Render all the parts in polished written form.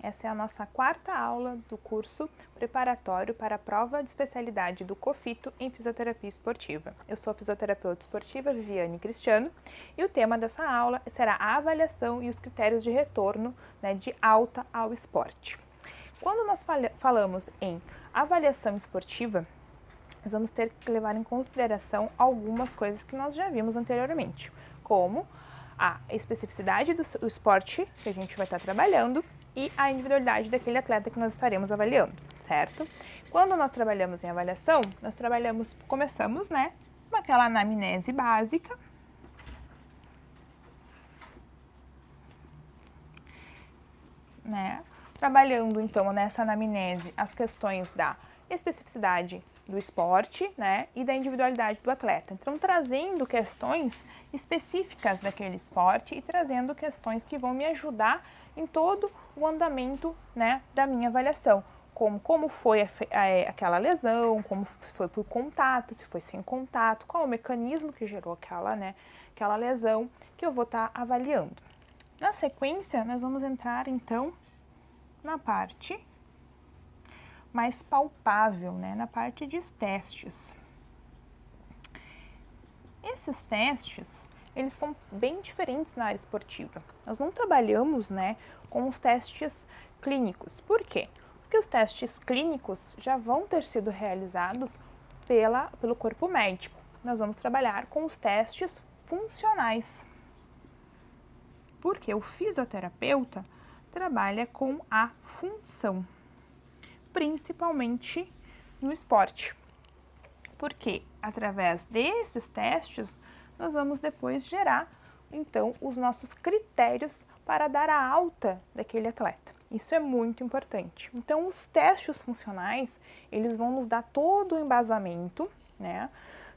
Essa é a nossa quarta aula do curso preparatório para a prova de especialidade do COFITO em Fisioterapia Esportiva. Eu sou a fisioterapeuta esportiva Viviane Cristiano e o tema dessa aula será a avaliação e os critérios de retorno, de alta ao esporte. Quando nós falamos em avaliação esportiva, nós vamos ter que levar em consideração algumas coisas que nós já vimos anteriormente, como a especificidade do esporte que a gente vai estar trabalhando e a individualidade daquele atleta que nós estaremos avaliando, certo? Quando nós trabalhamos em avaliação, começamos, com aquela anamnese básica, trabalhando então nessa anamnese as questões da especificidade do esporte, e da individualidade do atleta. Então, trazendo questões específicas daquele esporte e trazendo questões que vão me ajudar em todo o andamento, da minha avaliação. Como foi aquela lesão, como foi por contato, se foi sem contato, qual o mecanismo que gerou aquela lesão que eu vou estar avaliando. Na sequência, nós vamos entrar, então, na parte mais palpável, na parte de testes. Esses testes, eles são bem diferentes na área esportiva. Nós não trabalhamos, com os testes clínicos. Por quê? Porque os testes clínicos já vão ter sido realizados pelo corpo médico. Nós vamos trabalhar com os testes funcionais. Porque o fisioterapeuta trabalha com a função, principalmente no esporte. Porque através desses testes, nós vamos depois gerar, então, os nossos critérios para dar a alta daquele atleta. Isso é muito importante. Então, os testes funcionais, eles vão nos dar todo o embasamento,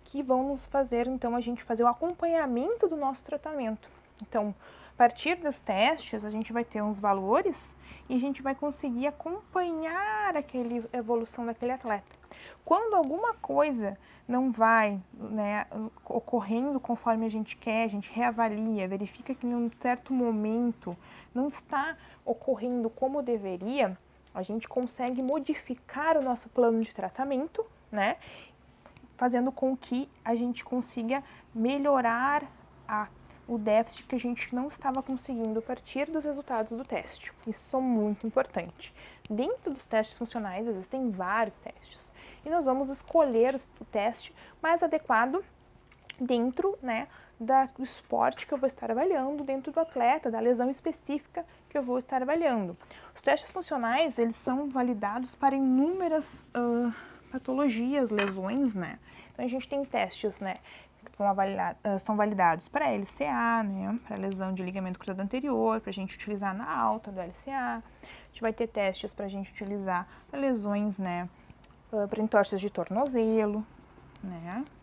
que vão nos fazer, então, a gente fazer o acompanhamento do nosso tratamento. Então, a partir dos testes, a gente vai ter uns valores e a gente vai conseguir acompanhar a evolução daquele atleta. Quando alguma coisa não vai ocorrendo conforme a gente quer, a gente reavalia, verifica que em um certo momento não está ocorrendo como deveria, a gente consegue modificar o nosso plano de tratamento, fazendo com que a gente consiga melhorar o déficit que a gente não estava conseguindo a partir dos resultados do teste. Isso é muito importante. Dentro dos testes funcionais existem vários testes e nós vamos escolher o teste mais adequado dentro do esporte que eu vou estar avaliando, dentro do atleta, da lesão específica que eu vou estar avaliando. Os testes funcionais, eles são validados para inúmeras patologias, lesões, Então, a gente tem testes, que são validados para LCA, para lesão de ligamento cruzado anterior, para a gente utilizar na alta do LCA. A gente vai ter testes para a gente utilizar para lesões, para entorses de tornozelo,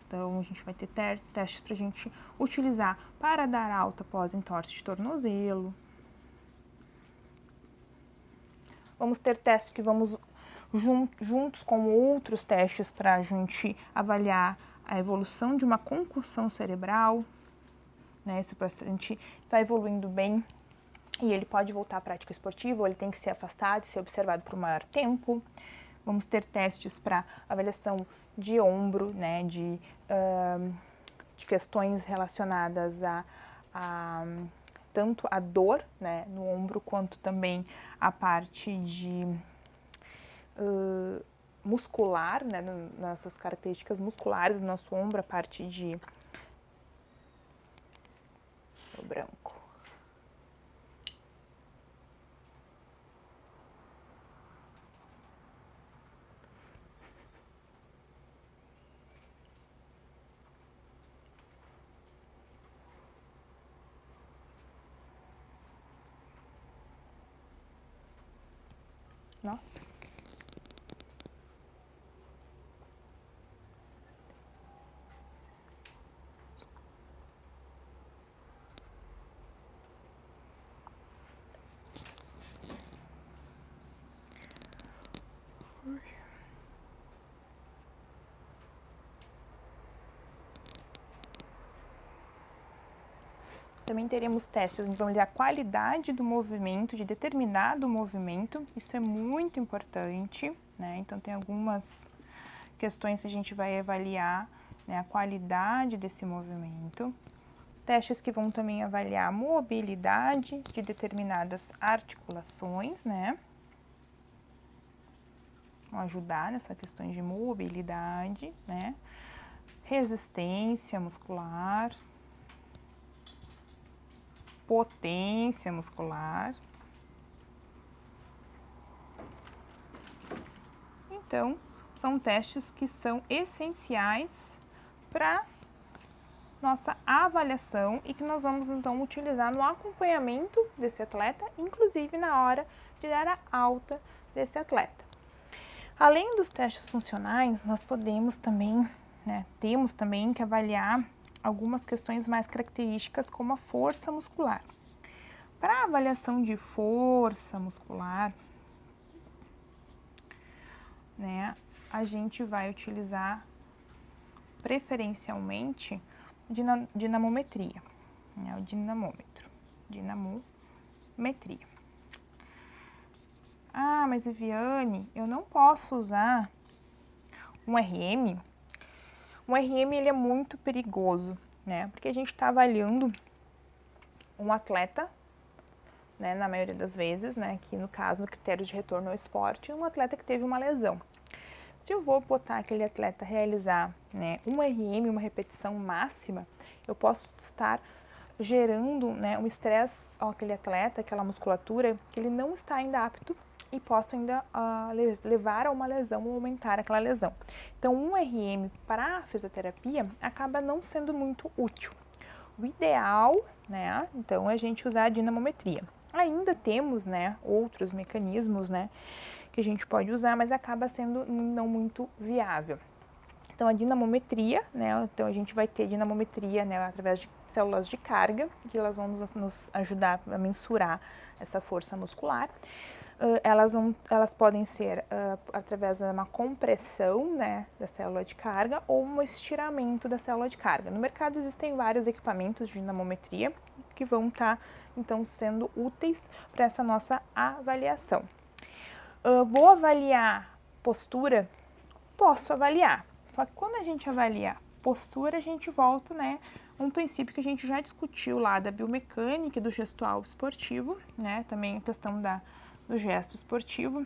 Então, a gente vai ter testes para a gente utilizar para dar alta após entorse de tornozelo. Vamos ter testes que vamos juntos com outros testes para a gente avaliar a evolução de uma concussão cerebral, Se o paciente está evoluindo bem e ele pode voltar à prática esportiva, ou ele tem que ser afastado e ser observado por um maior tempo. Vamos ter testes para avaliação de ombro, de questões relacionadas tanto a dor, no ombro, quanto também a parte de muscular, nessas características musculares do nosso ombro, a parte de o branco. Nossa. Também teremos testes em torno da qualidade do movimento, de determinado movimento. Isso é muito importante, né? Então, tem algumas questões que a gente vai avaliar, né, a qualidade desse movimento. Testes que vão também avaliar a mobilidade de determinadas articulações, né? Vão ajudar nessa questão de mobilidade, né? Resistência muscular, potência muscular. Então, são testes que são essenciais para nossa avaliação e que nós vamos então utilizar no acompanhamento desse atleta, inclusive na hora de dar a alta desse atleta. Além dos testes funcionais, nós podemos também, né, temos também que avaliar algumas questões mais características como a força muscular. Para a avaliação de força muscular, né, a gente vai utilizar preferencialmente dinamometria, né, o dinamômetro, dinamometria. Ah, mas Viviane, eu não posso usar um RM. Um RM ele é muito perigoso, né, porque a gente está avaliando um atleta, né, na maioria das vezes, né, aqui no caso, no critério de retorno ao esporte, um atleta que teve uma lesão. Se eu vou botar aquele atleta a realizar, né, um RM, uma repetição máxima, eu posso estar gerando, né, um estresse àquele atleta, aquela musculatura, que ele não está ainda apto e posso ainda levar a uma lesão ou aumentar aquela lesão. Então, um RM para a fisioterapia acaba não sendo muito útil. O ideal, né, então, é a gente usar a dinamometria. Ainda temos, né, outros mecanismos, né, que a gente pode usar, mas acaba sendo não muito viável. Então, a dinamometria, né, então a gente vai ter dinamometria, né, através de células de carga, que elas vão nos ajudar a mensurar essa força muscular. Elas podem ser através de uma compressão, né, da célula de carga ou um estiramento da célula de carga. No mercado existem vários equipamentos de dinamometria que vão estar, então, sendo úteis para essa nossa avaliação. Vou avaliar postura? Posso avaliar. Só que quando a gente avalia postura, a gente volta, né, a um princípio que a gente já discutiu lá da biomecânica e do gestual esportivo, né, também a questão do gesto esportivo.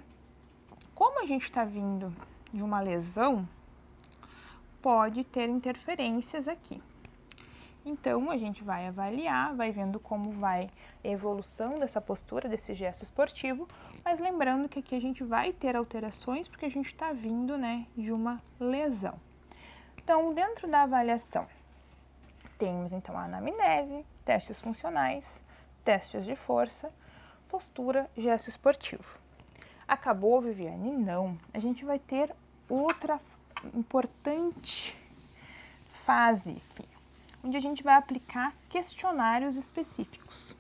Como a gente está vindo de uma lesão, pode ter interferências aqui. Então, a gente vai avaliar, vai vendo como vai a evolução dessa postura, desse gesto esportivo, mas lembrando que aqui a gente vai ter alterações porque a gente está vindo, né, de uma lesão. Então, dentro da avaliação, temos então a anamnese, testes funcionais, testes de força, postura, gesto esportivo. Acabou, Viviane? Não. A gente vai ter outra importante fase aqui, onde a gente vai aplicar questionários específicos.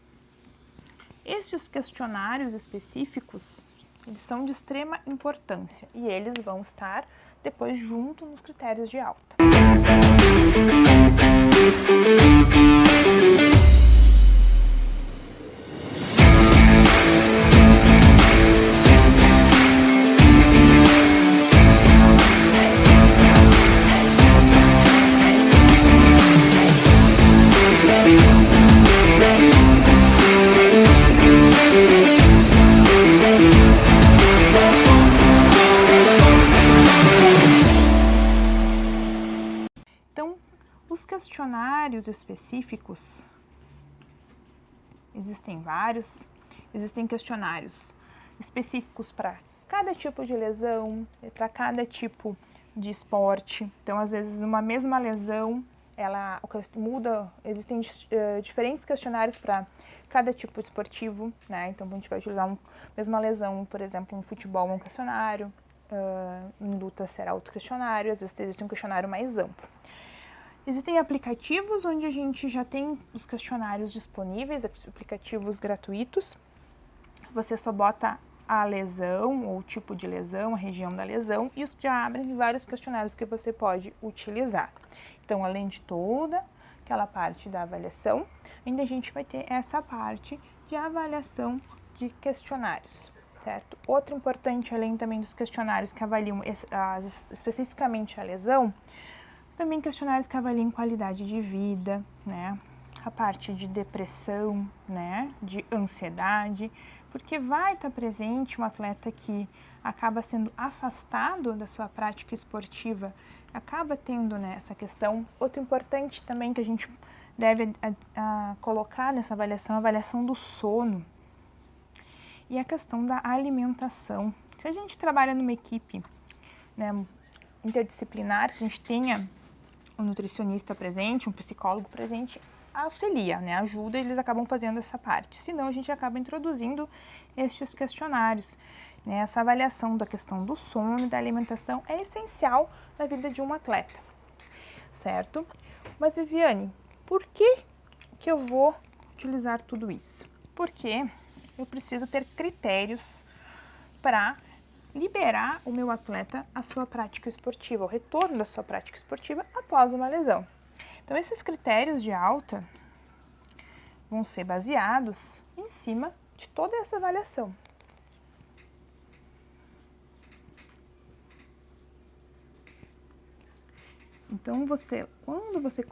Estes questionários específicos, eles são de extrema importância e eles vão estar depois junto nos critérios de alta. Questionários específicos, existem vários, existem questionários específicos para cada tipo de lesão, para cada tipo de esporte. Então, às vezes, uma mesma lesão, ela muda, existem diferentes questionários para cada tipo esportivo, né? Então, a gente vai utilizar mesma lesão, por exemplo, no futebol um questionário, em luta será outro questionário, às vezes existe um questionário mais amplo. Existem aplicativos onde a gente já tem os questionários disponíveis, aplicativos gratuitos. Você só bota a lesão, ou o tipo de lesão, a região da lesão, e isso já abre vários questionários que você pode utilizar. Então, além de toda aquela parte da avaliação, ainda a gente vai ter essa parte de avaliação de questionários, certo? Outro importante, além também dos questionários que avaliam especificamente a lesão, também questionários que avaliam qualidade de vida, né? A parte de depressão, né? De ansiedade, porque vai estar presente um atleta que acaba sendo afastado da sua prática esportiva, acaba tendo, né, essa questão. Outro importante também que a gente deve colocar nessa avaliação, a avaliação do sono e a questão da alimentação. Se a gente trabalha numa equipe, né, interdisciplinar, a gente tenha um nutricionista presente, um psicólogo presente, auxilia, né, ajuda, eles acabam fazendo essa parte. Senão, a gente acaba introduzindo estes questionários. Né, essa avaliação da questão do sono e da alimentação é essencial na vida de um atleta, certo? Mas, Viviane, por que eu vou utilizar tudo isso? Porque eu preciso ter critérios para liberar o meu atleta a sua prática esportiva, o retorno da sua prática esportiva após uma lesão. Então, esses critérios de alta vão ser baseados em cima de toda essa avaliação. Então, quando você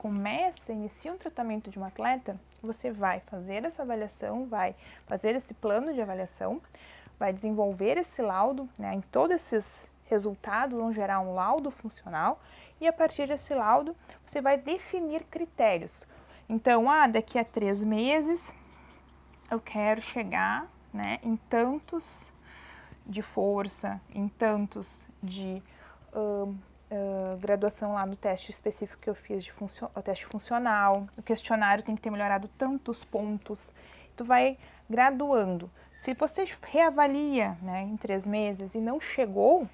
inicia um tratamento de um atleta, você vai fazer essa avaliação, vai fazer esse plano de avaliação, vai desenvolver esse laudo, né? Em todos esses resultados vão gerar um laudo funcional e a partir desse laudo você vai definir critérios. Então, daqui a 3 meses eu quero chegar, né, em tantos de força, em tantos de graduação lá no teste específico que eu fiz de o teste funcional, o questionário tem que ter melhorado tantos pontos, tu vai graduando. Se você reavalia, né, em 3 meses e não chegou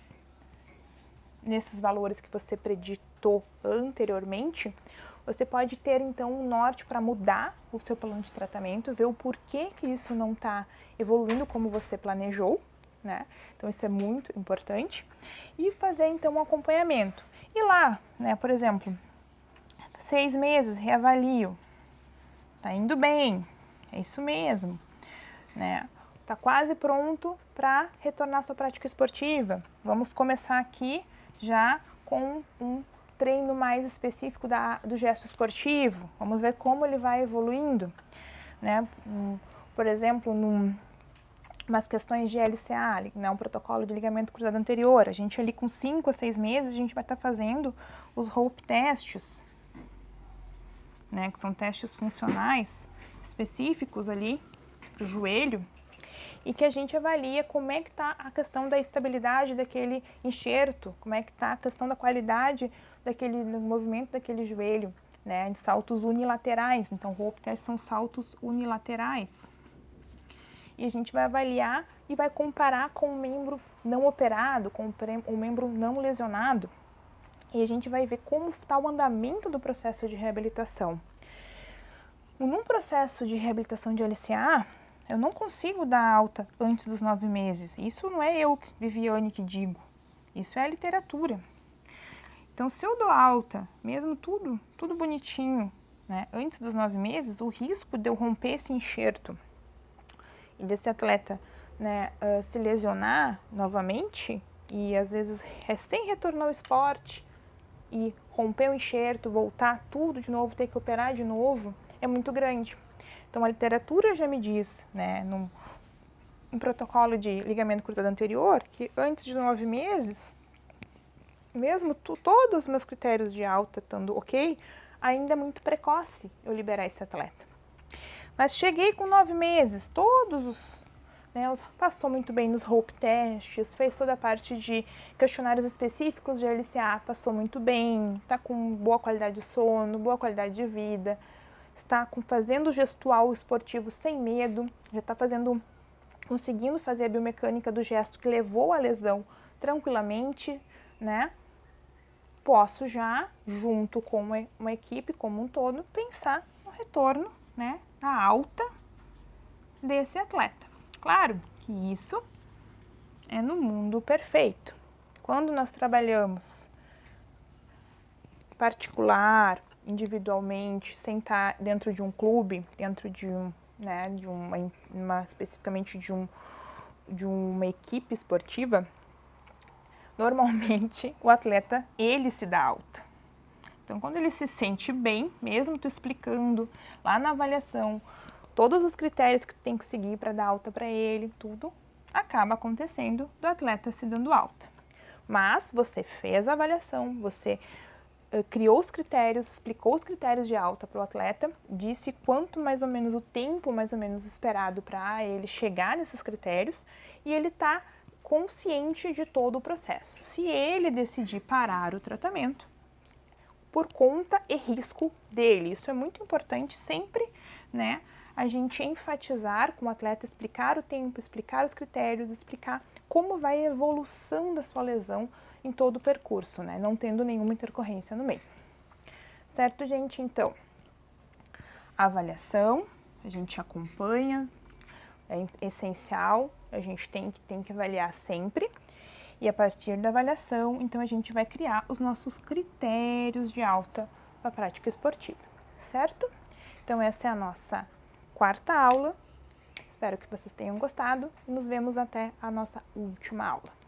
nesses valores que você preditou anteriormente, você pode ter então um norte para mudar o seu plano de tratamento, ver o porquê que isso não está evoluindo como você planejou, né? Então isso é muito importante e fazer então um acompanhamento. E lá, né, por exemplo, 6 meses, reavalio, tá indo bem, é isso mesmo, né? Tá quase pronto para retornar à sua prática esportiva. Vamos começar aqui já com um treino mais específico do gesto esportivo. Vamos ver como ele vai evoluindo, né? Por exemplo, umas questões de LCA, né, um protocolo de ligamento cruzado anterior. A gente ali com 5 a 6 meses, a gente vai estar fazendo os rope testes, né, que são testes funcionais específicos ali para o joelho, e que a gente avalia como é que está a questão da estabilidade daquele enxerto, como é que está a questão da qualidade do movimento daquele joelho, né, de saltos unilaterais. Então, rope test são saltos unilaterais. E a gente vai avaliar e vai comparar com o membro não operado, com o membro não lesionado. E a gente vai ver como está o andamento do processo de reabilitação. Num processo de reabilitação de LCA, eu não consigo dar alta antes dos 9 meses. Isso não é eu, Viviane, que digo. Isso é a literatura. Então, se eu dou alta, mesmo tudo bonitinho, né, antes dos 9 meses, o risco de eu romper esse enxerto e desse atleta, né, se lesionar novamente e às vezes recém retornar ao esporte e romper o enxerto, voltar tudo de novo, ter que operar de novo, é muito grande. Então a literatura já me diz, né, num protocolo de ligamento cruzado anterior, que antes de 9 meses, mesmo todos os meus critérios de alta estando ok, ainda é muito precoce eu liberar esse atleta. Mas cheguei com 9 meses, passou muito bem nos rope testes, fez toda a parte de questionários específicos de LCA, passou muito bem, está com boa qualidade de sono, boa qualidade de vida, está fazendo gestual esportivo sem medo, já está conseguindo fazer a biomecânica do gesto que levou à lesão tranquilamente, né? Posso já, junto com uma equipe como um todo, pensar no retorno, né, a alta desse atleta. Claro que isso é no mundo perfeito. Quando nós trabalhamos particular individualmente, sem estar dentro de um clube, dentro de especificamente de uma equipe esportiva, normalmente o atleta, ele se dá alta. Então, quando ele se sente bem, mesmo tu explicando lá na avaliação todos os critérios que tu tem que seguir para dar alta para ele, tudo acaba acontecendo do atleta se dando alta. Mas você fez a avaliação, você criou os critérios, explicou os critérios de alta para o atleta, disse quanto mais ou menos o tempo mais ou menos esperado para ele chegar nesses critérios e ele está consciente de todo o processo. Se ele decidir parar o tratamento, por conta e risco dele. Isso é muito importante sempre, né? A gente enfatizar com o atleta, explicar o tempo, explicar os critérios, explicar como vai a evolução da sua lesão em todo o percurso, né? Não tendo nenhuma intercorrência no meio. Certo, gente? Então, a avaliação, a gente acompanha, é essencial, a gente tem que avaliar sempre. E a partir da avaliação, então a gente vai criar os nossos critérios de alta para a prática esportiva, certo? Então essa é a nossa quarta aula. Espero que vocês tenham gostado e nos vemos até a nossa última aula.